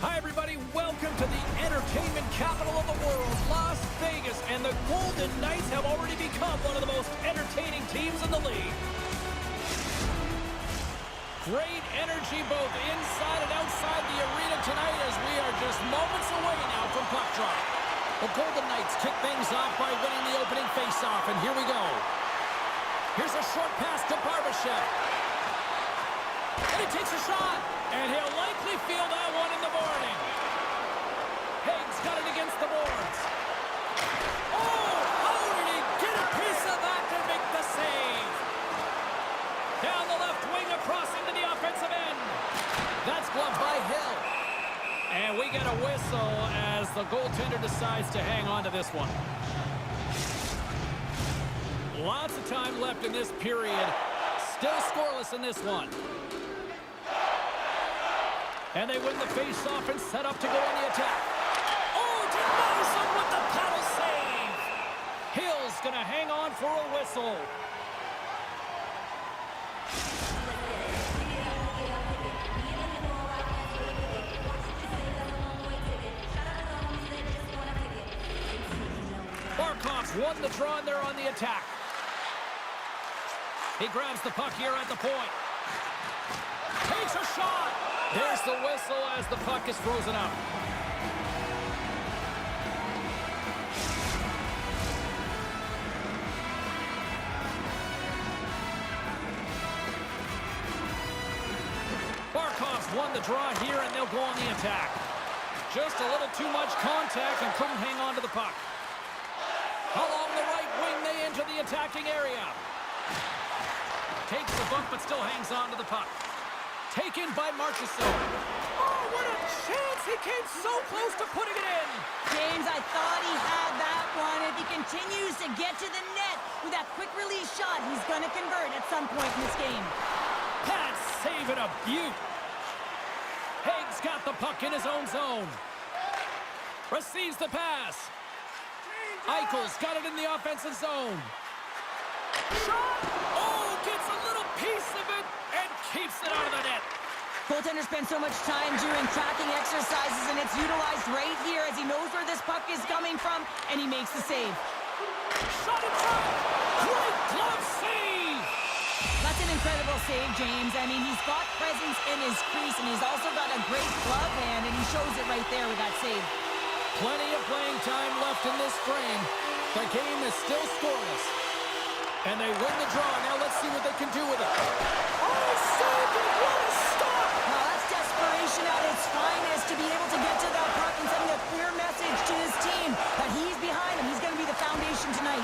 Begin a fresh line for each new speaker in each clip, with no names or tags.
Hi, everybody. Welcome to the entertainment capital of the world, Las Vegas. And the Golden Knights have already become one of the most entertaining teams in the league. Great energy both inside and outside the arena tonight as we are just moments away now from puck drop. The Golden Knights kick things off by winning the opening faceoff, and here we go. Here's a short pass to Barbashev. And he takes a shot, and he'll likely feel that one in the morning. Haig's got it against the boards. Oh, how did he get a piece of that to make the save? Down the left wing across into the offensive end. That's gloved by Hill. And we get a whistle as the goaltender decides to hang on to this one. Lots of time left in this period. Still scoreless in this one. And they win the face-off and set up to go on the attack. Oh, denies him with the paddle save. Hill's going to hang on for a whistle. Barkov's won the draw and they're on the attack. He grabs the puck here at the point. Takes a shot. There's the whistle as the puck is frozen up. Barkov's won the draw here, and they'll go on the attack. Just a little too much contact and couldn't hang on to the puck. Along the right wing, they enter the attacking area. Takes the bump, but still hangs on to the puck. Taken by Marchessault. Oh, what a chance! He came so close to putting it in.
James, I thought he had that one. If he continues to get to the net with that quick release shot, he's going to convert at some point in this game.
That save and a beaut. Haig's got the puck in his own zone. Receives the pass. Eichel's got it in the offensive zone. Shot! Oh, gets a little piece of it and keeps it out of the net.
Goaltender spends so much time doing tracking exercises, and it's utilized right here as he knows where this puck is coming from, and he makes the save.
Shot in front! Great glove save!
That's an incredible save, James. I mean, he's got presence in his crease, and he's also got a great glove hand, and he shows it right there with that save.
Plenty of playing time left in this frame. The game is still scoreless. And they win the draw. Now let's see what they can do with it. Oh, saved it! What a stop!
Now that's desperation at its finest to be able to get to that puck and sending a clear message to his team that he's behind him. He's going to be the foundation tonight.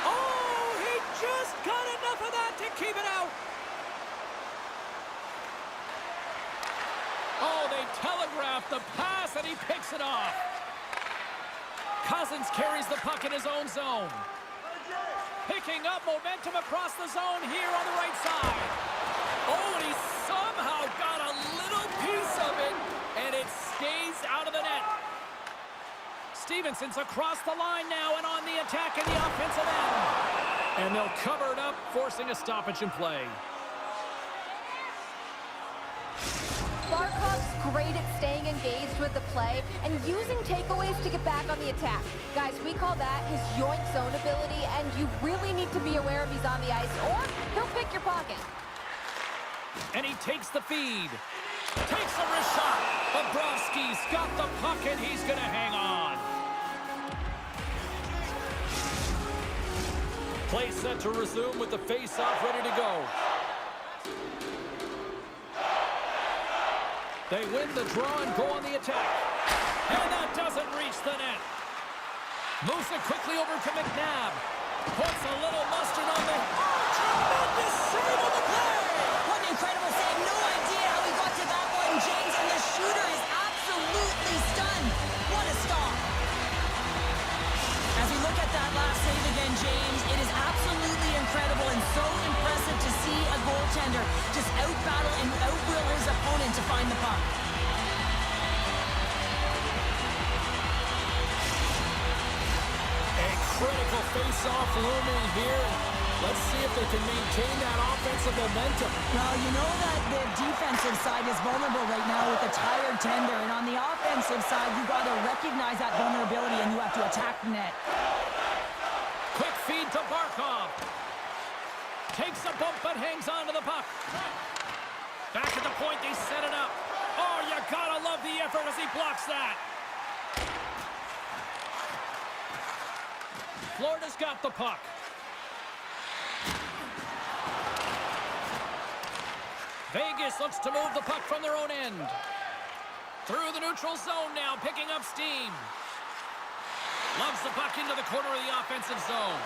Oh, he just got enough of that to keep it out. Oh, they telegraphed the pass and he picks it off. Cousins carries the puck in his own zone. Picking up momentum across the zone here on the right side. Oh, and he somehow got a little piece of it, and it stays out of the net. Stevenson's across the line now and on the attack in the offensive end. And they'll cover it up, forcing a stoppage in play.
Barkov's great at staying engaged with the play and using takeaways to get back on the attack. Guys, we call that his joint zone ability, and you really need to be aware if he's on the ice, or he'll pick your pocket.
And he takes the feed. Takes a wrist shot. Bobrovsky's got the puck, and he's going to hang on. Play set to resume with the face-off ready to go. They win the draw and go on the attack. And that doesn't reach the net. Moves it quickly over to McNabb. Puts a little mustard on the... Oh, tremendous save on the play!
What an incredible save. No idea how he got to that one, James, and the shooter is absolutely stunned. What a stop. As we look at that last save again, James, it is absolutely incredible and so impressive to see a goaltender just out-battle and out-will his opponent to find the puck.
A critical face-off looming here. Let's see if they can maintain that offensive momentum.
Well, you know that the defensive side is vulnerable right now with a tired tender, and on the offensive side, you got to recognize that vulnerability and you have to attack the net.
Quick feed to Barkov. Takes a bump but hangs on to the puck. Back at the point, they set it up. Oh, you gotta love the effort as he blocks that. Florida's got the puck. Vegas looks to move the puck from their own end. Through the neutral zone now, picking up steam. Loves the puck into the corner of the offensive zone.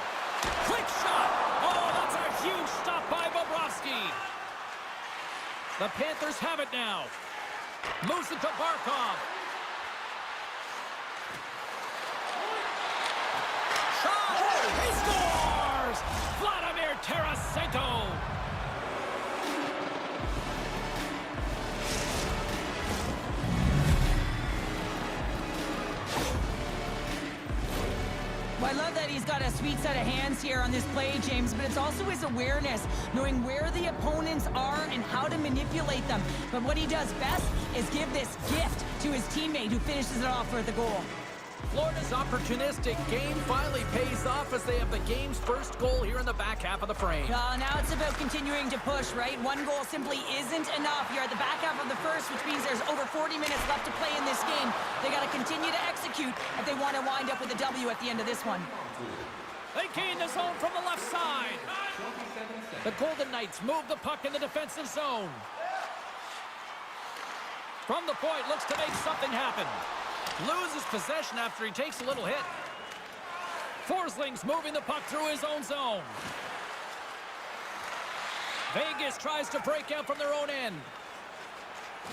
Quick shot! Oh, that's a huge stop by Bobrovsky. The Panthers have it now. Moves it to Barkov. Shot! He scores! Vladimir Tarasenko.
Well, I love that he's got a sweet set of hands here on this play, James, but it's also his awareness, knowing where the opponents are and how to manipulate them. But what he does best is give this gift to his teammate who finishes it off for the goal.
Florida's opportunistic game finally pays off as they have the game's first goal here in the back half of the frame.
Now it's about continuing to push, right? One goal simply isn't enough. You're at the back half of the first, which means there's over 40 minutes left to play in this game. They got to continue to execute if they want to wind up with a W at the end of this one.
They gain the zone from the left side. The Golden Knights move the puck in the defensive zone. From the point, looks to make something happen. Loses possession after he takes a little hit. Forsling's moving the puck through his own zone. Vegas tries to break out from their own end.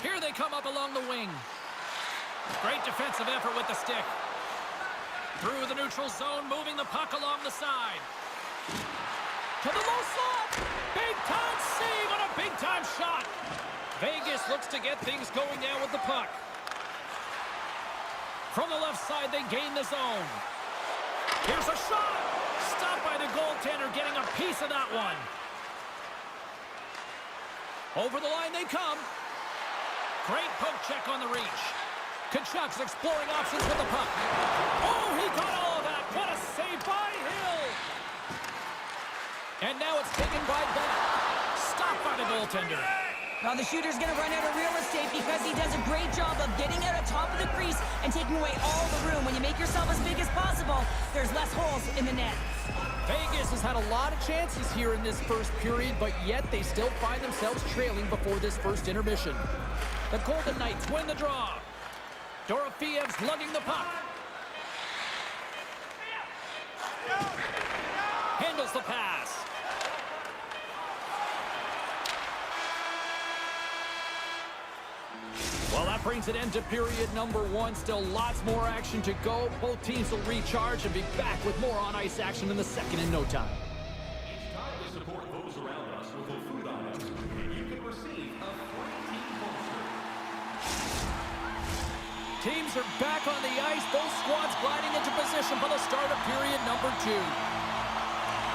Here they come up along the wing. Great defensive effort with the stick. Through the neutral zone, moving the puck along the side. To the low slot. Big-time save on a big-time shot. Vegas looks to get things going down with the puck. From the left side, they gain the zone. Here's a shot. Stopped by the goaltender, getting a piece of that one. Over the line they come. Great poke check on the reach. Kachuk's exploring options with the puck. Oh, he got all of that. What a save by Hill. And now it's taken by Bennett. Stopped by the goaltender.
Well, the shooter's going to run out of real estate because he does a great job of getting out of top of the crease and taking away all the room. When you make yourself as big as possible, there's less holes in the net.
Vegas has had a lot of chances here in this first period, but yet they still find themselves trailing before this first intermission. The Golden Knights win the draw. Dorofiev's lugging the puck. Handles the pass. Well, that brings an end to period number one. Still lots more action to go. Both teams will recharge and be back with more on-ice action in the second in no time.
It's time to support those around us with a food item, and you can receive a free team poster.
Teams are back on the ice. Both squads gliding into position for the start of period number two.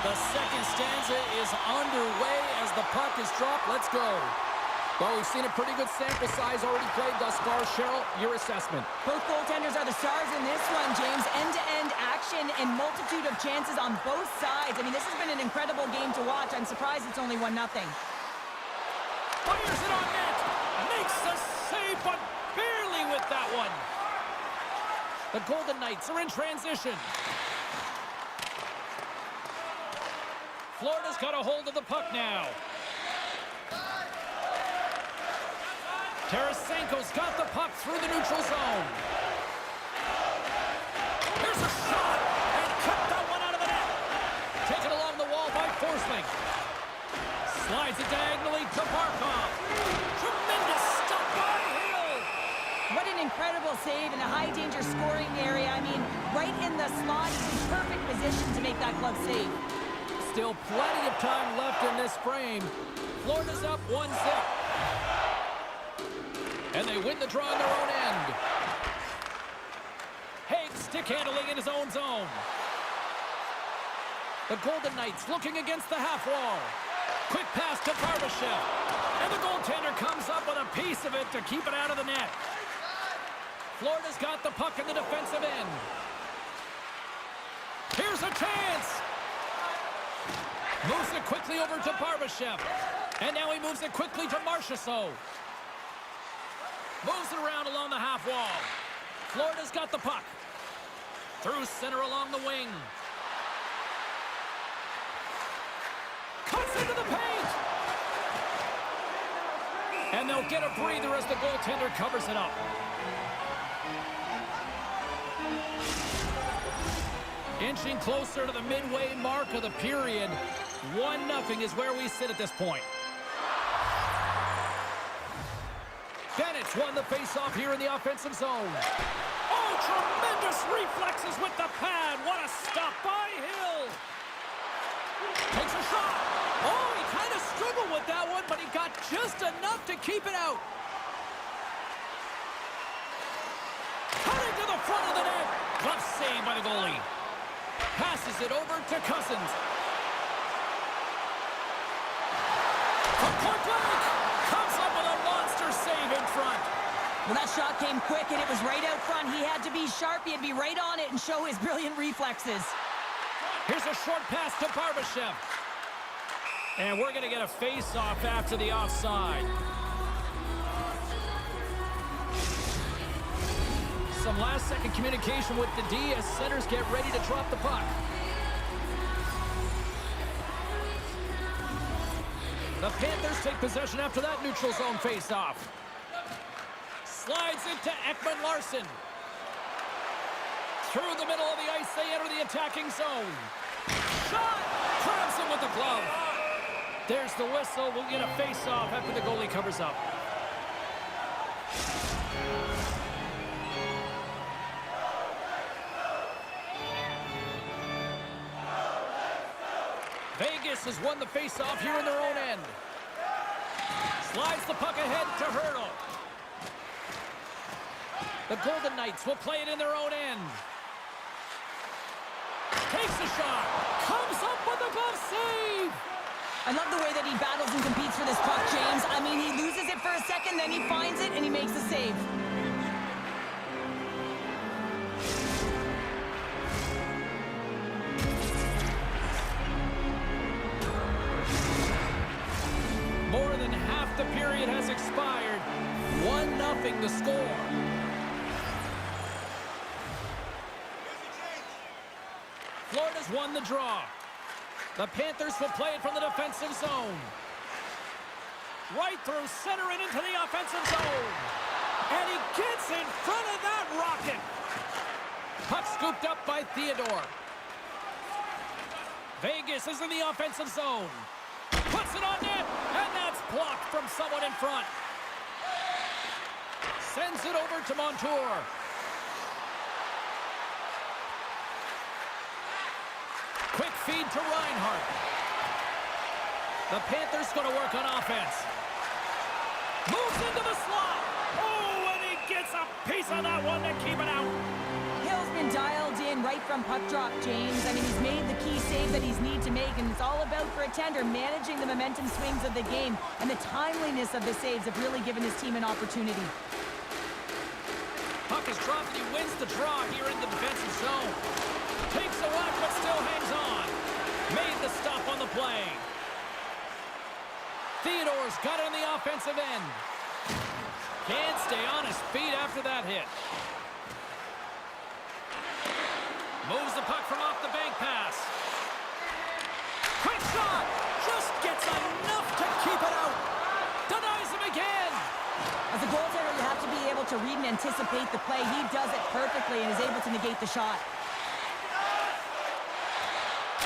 The second stanza is underway as the puck is dropped. Let's go. Well, we've seen a pretty good sample size already played thus far. Cheryl, your assessment.
Both goaltenders are the stars in this one, James. End-to-end action and multitude of chances on both sides. I mean, this has been an incredible game to watch. I'm surprised it's only 1-0.
Fires it on net. Makes the save, but barely with that one. The Golden Knights are in transition. Florida's got a hold of the puck now. Tarasenko's got the puck through the neutral zone. Here's a shot, and cut that one out of the net. Taken along the wall by Forsling. Slides it diagonally to Barkov. Tremendous stop by Hill.
What an incredible save in a high-danger scoring area. I mean, right in the slot. He's in perfect position to make that glove save.
Still plenty of time left in this frame. Florida's up 1-0. And they win the draw on their own end. Haig stick handling in his own zone. The Golden Knights looking against the half wall. Quick pass to Barbashev. And the goaltender comes up with a piece of it to keep it out of the net. Florida's got the puck in the defensive end. Here's a chance. Moves it quickly over to Barbashev. And now he moves it quickly to Marchessault. Moves it around along the half wall. Florida's got the puck. Through center along the wing. Cuts into the paint. And they'll get a breather as the goaltender covers it up. Inching closer to the midway mark of the period. 1-0 is where we sit at this point. Bennett's won the faceoff here in the offensive zone. Oh, tremendous reflexes with the pad. What a stop by Hill. Takes a shot. Oh, he kind of struggled with that one, but he got just enough to keep it out. Cutting to the front of the net. Glove save by the goalie. Passes it over to Cousins. From point blank. Comes up with a monster save in front.
Well, that shot came quick, and it was right out front. He had to be sharp. He had to be right on it and show his brilliant reflexes.
Here's a short pass to Barbashev. And we're going to get a face-off after the offside. Some last-second communication with the D as centers get ready to drop the puck. The Panthers take possession after that neutral zone face-off. Slides into Ekman-Larsson. Through the middle of the ice, they enter the attacking zone. Shot! Grabs him with the glove. There's the whistle. We'll get a face-off after the goalie covers up. Vegas has won the face-off here in their own end. Slides the puck ahead to Hurdle. The Golden Knights will play it in their own end. Takes a shot. Comes up with a glove save.
I love the way that he battles and competes for this puck, James. I mean, he loses it for a second, then he finds it, and he makes the save.
More than half the period has expired. 1-0 the score. Florida's won the draw. The Panthers will play it from the defensive zone. Right through center and into the offensive zone. And he gets in front of that rocket. Puck scooped up by Theodore. Vegas is in the offensive zone. Puts it on net, and that's blocked from someone in front. Sends it over to Montour. Quick feed to Reinhart. The Panthers going to work on offense. Moves into the slot. Oh, and he gets a piece of that one to keep it out.
Hill's been dialed in right from puck drop, James. I mean, he's made the key save that he's need to make, and it's all about, for a tender, managing the momentum swings of the game, and the timeliness of the saves have really given his team an opportunity.
Puck is dropped, and he wins the draw here in the defensive zone. Takes a whack, but still hangs on. Made the stop on the play. Theodore's got it on the offensive end. Can't stay on his feet after that hit. Moves the puck from off the bank pass. Quick shot! Just gets enough to keep it out. Denies him again.
As a goaltender, you have to be able to read and anticipate the play. He does it perfectly and is able to negate the shot.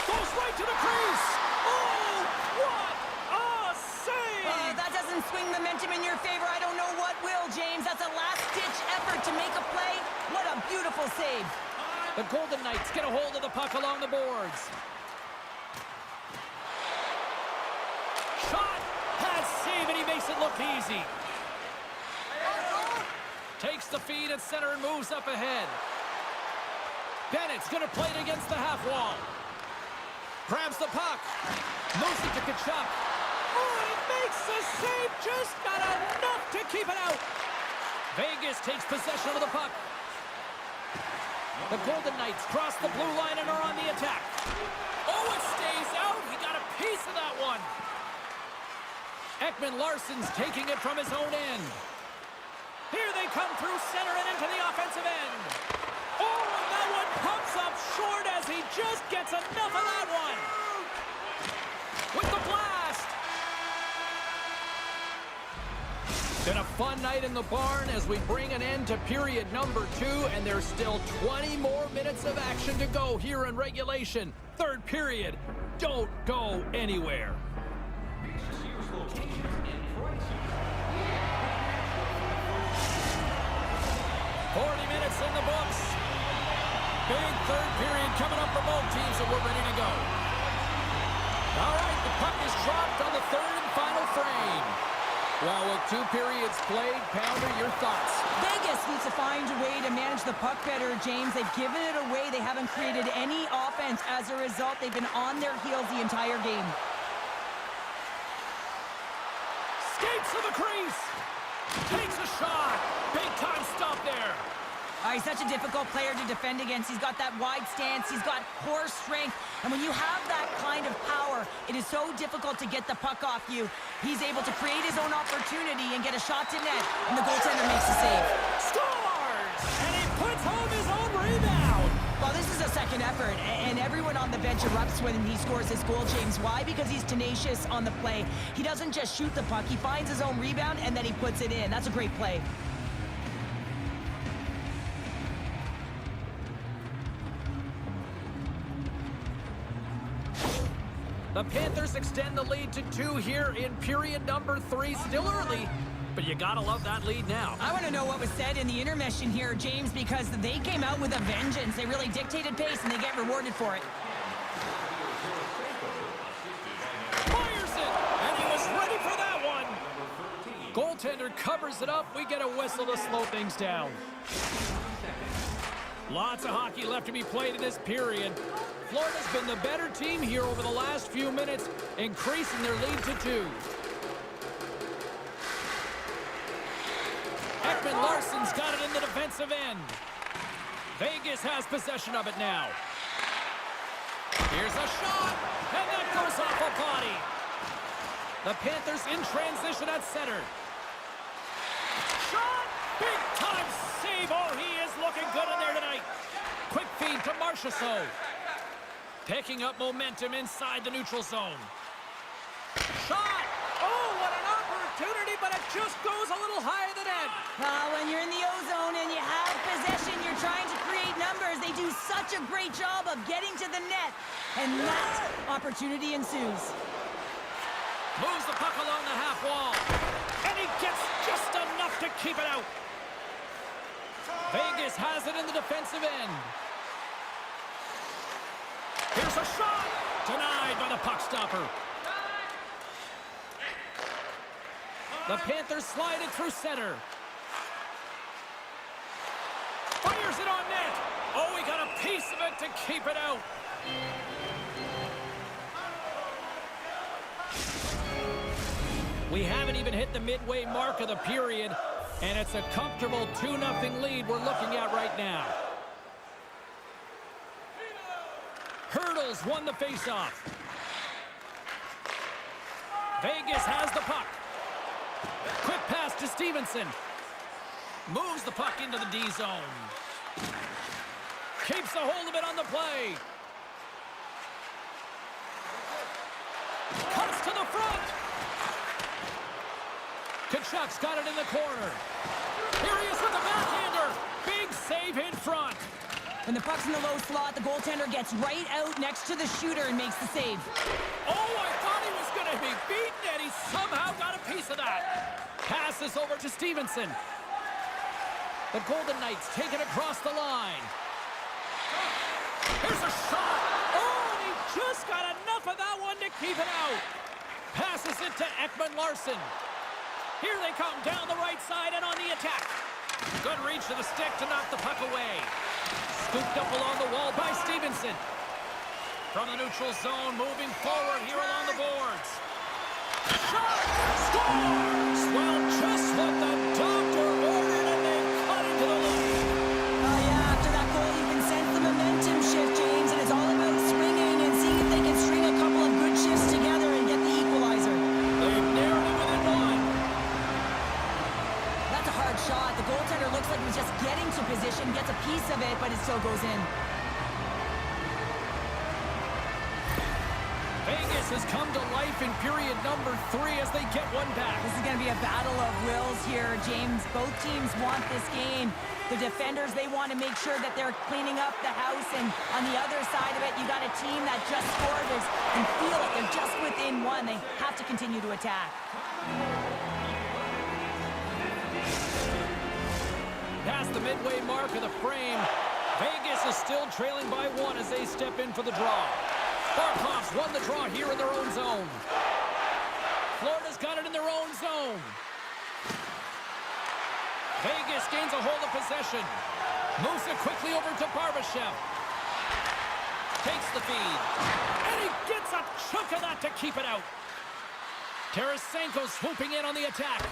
Goes right to the crease. Oh, what a save!
That doesn't swing momentum in your favor. I don't know what will, James. That's a last-ditch effort to make a play. What a beautiful save.
The Golden Knights get a hold of the puck along the boards. Shot! Pass save, and he makes it look easy. Takes the feed at center and moves up ahead. Bennett's going to play it against the half wall. Grabs the puck. Moves it to Kachuk. Oh, he makes the save. Just got enough to keep it out. Vegas takes possession of the puck. The Golden Knights cross the blue line and are on the attack. Oh, it stays out. He got a piece of that one. Ekman-Larsson's taking it from his own end. Here they come through center and into the offensive end. Oh, and that one pumps up short as he just gets enough of that one. With the blast. Been a fun night in the barn as we bring an end to period number 2, and there's still 20 more minutes of action to go here in regulation. Third period. Don't go anywhere. 40 minutes in the books. Big third period coming up for both teams, and we're ready to go. All right, the puck is dropped on the third and final frame. Well, with 2 periods played, Pounder, your thoughts?
Vegas needs to find a way to manage the puck better, James. They've given it away. They haven't created any offense. As a result, they've been on their heels the entire game.
Skates to the crease. Takes a shot. Big time stop there.
He's such a difficult player to defend against. He's got that wide stance. He's got core strength. And when you have that kind of power, it is so difficult to get the puck off you. He's able to create his own opportunity and get a shot to net. And the goaltender makes the save.
Scores! And he puts home his own rebound.
Well, this is a second effort, and everyone on the bench erupts when he scores his goal, James. Why? Because he's tenacious on the play. He doesn't just shoot the puck. He finds his own rebound, and then he puts it in. That's a great play.
The Panthers extend the lead to 2 here in period number 3. Still early, but you gotta love that lead now.
I want to know what was said in the intermission here, James, because they came out with a vengeance. They really dictated pace, and they get rewarded for it.
Fires it, and he was ready for that one. Goaltender covers it up. We get a whistle to slow things down. Lots of hockey left to be played in this period. Florida's been the better team here over the last few minutes, increasing their lead to 2. Ekman-Larsson's got it in the defensive end. Vegas has possession of it now. Here's a shot, and that goes off a body. The Panthers in transition at center. Shot! Big time save. Oh, he is looking good in there tonight. Quick feed to Marchessault. Picking up momentum inside the neutral zone. Shot! Oh, what an opportunity, but it just goes a little higher than net.
When you're in the O-zone and you have possession, you're trying to create numbers. They do such a great job of getting to the net, and that opportunity ensues.
Moves the puck along the half wall, and he gets just enough to keep it out. Vegas has it in the defensive end. Here's a shot! Denied by the puck stopper. The Panthers slide it through center. Fires it on net. Oh, we got a piece of it to keep it out. We haven't even hit the midway mark of the period, and it's a comfortable 2-0 lead we're looking at right now. Hurdles won the faceoff. Vegas has the puck. Quick pass to Stevenson. Moves the puck into the D zone. Keeps a hold of it on the play. Cuts to the front. Kachuk's got it in the corner. Here he is with the backhander. Big save in front.
When the puck's in the low slot, the goaltender gets right out next to the shooter and makes the save.
Oh, I thought he was going to be beaten, and he somehow got a piece of that. Passes over to Stevenson. The Golden Knights take it across the line. Here's a shot. Oh, and he just got enough of that one to keep it out. Passes it to Ekman-Larsson. Here they come down the right side and on the attack. Good reach to the stick to knock the puck away. Scooped up along the wall by Stevenson. From the neutral zone, moving forward here along the boards. Shot! Scores! Well, just what the doctor ordered, and they cut into the lead.
Oh, yeah, after that goal, you can sense the momentum shift, James, and it's all about swinging and seeing if they can string a couple of good shifts together and get the equalizer.
They've narrowed it within one.
That's a hard shot. The goaltender looks like he was just getting to position, gets a piece of it, but it still goes in.
Vegas has come to life in period number 3 as they get one back.
This is going to be a battle of wills here, James. Both teams want this game. The defenders, they want to make sure that they're cleaning up the house, and on the other side of it, you got a team that just scored and feel it. They're just within one. They have to continue to attack.
Past the midway mark of the frame, Vegas is still trailing by 1 as they step in for the draw. Barkov's won the draw here in their own zone. Florida's got it in their own zone. Vegas gains a hold of possession. Moves it quickly over to Barbashev. Takes the feed. And he gets a chunk of that to keep it out. Tarasenko swooping in on the attack.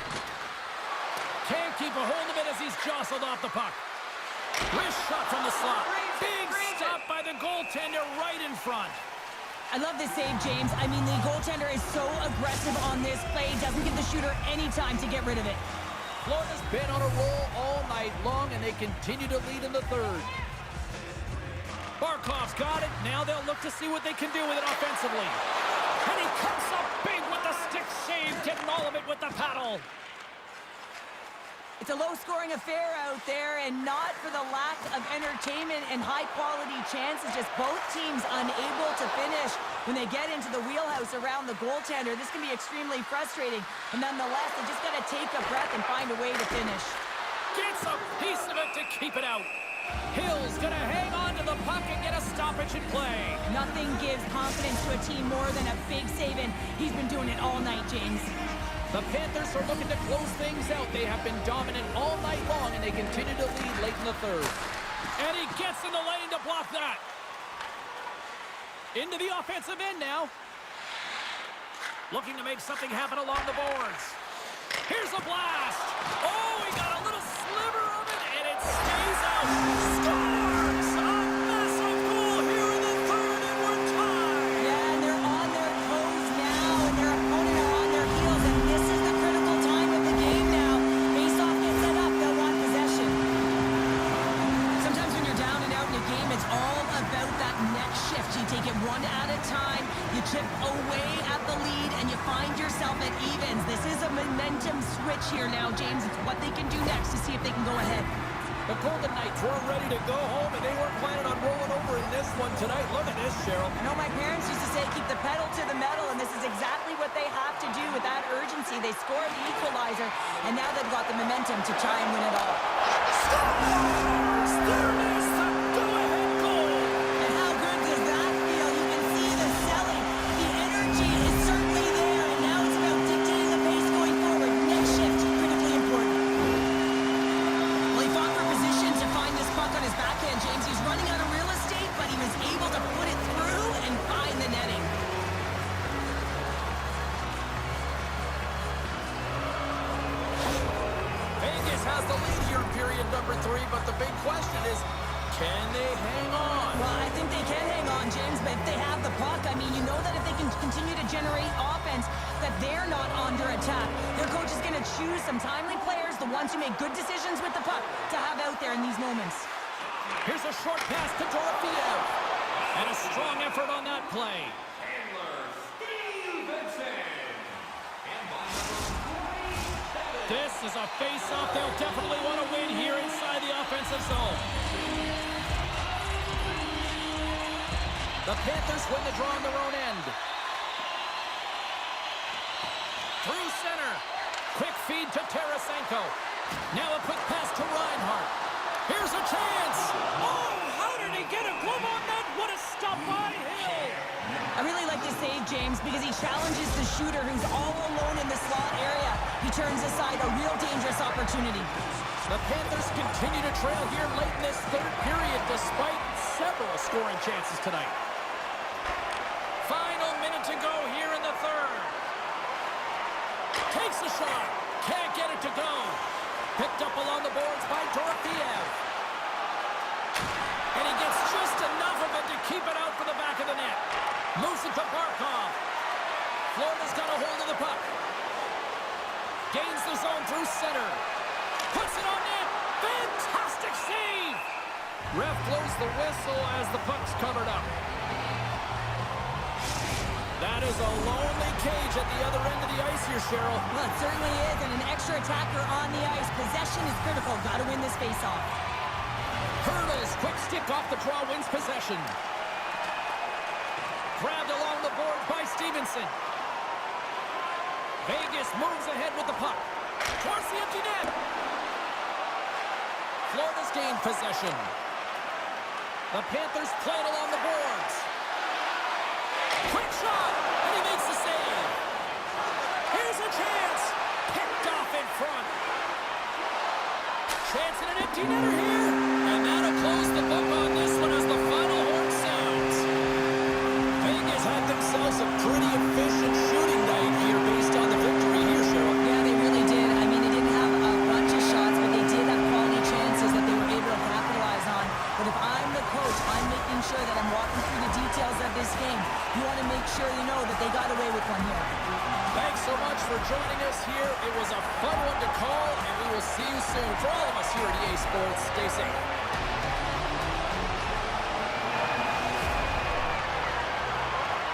Can't keep a hold of it as he's jostled off the puck. Wrist shot from the slot. Big stop by the goaltender right in front.
I love this save, James. I mean, the goaltender is so aggressive on this play. Doesn't give the shooter any time to get rid of it.
Florida's been on a roll all night long, and they continue to lead in the third. Barkov's got it. Now they'll look to see what they can do with it offensively. And he comes up big with the stick save, getting all of it with the paddle.
It's a low-scoring affair out there, and not for the lack of entertainment and high-quality chances. Just both teams unable to finish when they get into the wheelhouse around the goaltender. This can be extremely frustrating, but nonetheless, they just got to take a breath and find a way to finish.
Gets a piece of it to keep it out. Hill's gonna hang on to the puck and get a stoppage in play.
Nothing gives confidence to a team more than a big save, and he's been doing it all night, James.
The Panthers are looking to close things out. They have been dominant all night long, and they continue to lead late in the third. And he gets in the lane to block that. Into the offensive end now. Looking to make something happen along the boards. Here's a blast. Oh, he got a little sliver of it, and it stays out. Scores! A massive goal here in the third, and we're tied.
Yeah, and they're on their toes now, and their opponent are on their heels, and this is the critical time of the game now. Face-off gets set up, they'll want possession. Sometimes when you're down and out in a game, it's all about that next shift. You take it one at a time, you chip away at the lead, and you find yourself at evens. This is a momentum switch here now, James. It's what they can do next to see if they can go ahead.
The Golden Knights were ready to go home, and they weren't planning on rolling over in this one tonight. Look at this, Cheryl.
I know my parents used to say, keep the pedal to the metal, and this is exactly what they have to do with that urgency. They scored the equalizer, and now they've got the momentum to try and win it all.
Scores! There is the go-ahead goal!
And how good does that feel? You can see the selling. The energy is certainly there, and now it's about dictating the pace going forward. Next shift, critically important. Well, he fought for position to find this puck on his backhand, James. He's running out of real estate, but he was able to put it through and find the netting.
Vegas has the lead here in period number 3, but the big question is, can they hang on?
Well, I think they can hang on, James, but if they have the puck, I mean, you know that if they can continue to generate offense, that they're not under attack. Their coach is going to choose some timely players, the ones who make good decisions with the puck, to have out there in these moments.
Here's a short pass to Dorofeev. And a strong effort on that play. This is a face-off they'll definitely want to win here inside the offensive zone. The Panthers win the draw on their own end. Through center. Quick feed to Tarasenko. Now a quick pass to Reinhart. Here's a chance. Oh, how did he get a glove on that? What a stop by Hill.
I really like this save, James, because he challenges the shooter who's all alone in the slot area. He turns aside a real dangerous opportunity.
The Panthers continue to trail here late in this third period despite several scoring chances tonight. to go. Picked up along the boards by Dorofiev. And he gets just enough of it to keep it out for the back of the net. Moves it to Barkov. Florida's got a hold of the puck. Gains the zone through center. Puts it on net. Fantastic save. Ref blows the whistle as the puck's covered up. That is a lonely cage at the other end of the ice here, Cheryl.
Well, it certainly is, and an extra attacker on the ice. Possession is critical. Got to win this faceoff.
Hurles, quick stick off the draw, wins possession. Grabbed along the board by Stevenson. Vegas moves ahead with the puck. Towards the empty net. Florida's gained possession. The Panthers play it along the boards. Quick shot, and he makes the save. Here's a chance. Picked off in front. Chance in an empty netter here. And that'll close the book on this one as the final horn sounds. Vegas had themselves a pretty efficient shooting night here based on the victory here, Cheryl.
Yeah, they really did. I mean, they didn't have a bunch of shots, but they did have quality chances that they were able to capitalize on. But if I'm the coach, I'm making sure that I'm walking through the details of this game. You want to make sure you know that they got away with one here.
Thanks so much for joining us here. It was a fun one to call, and we will see you soon. For all of us here at EA Sports, stay safe.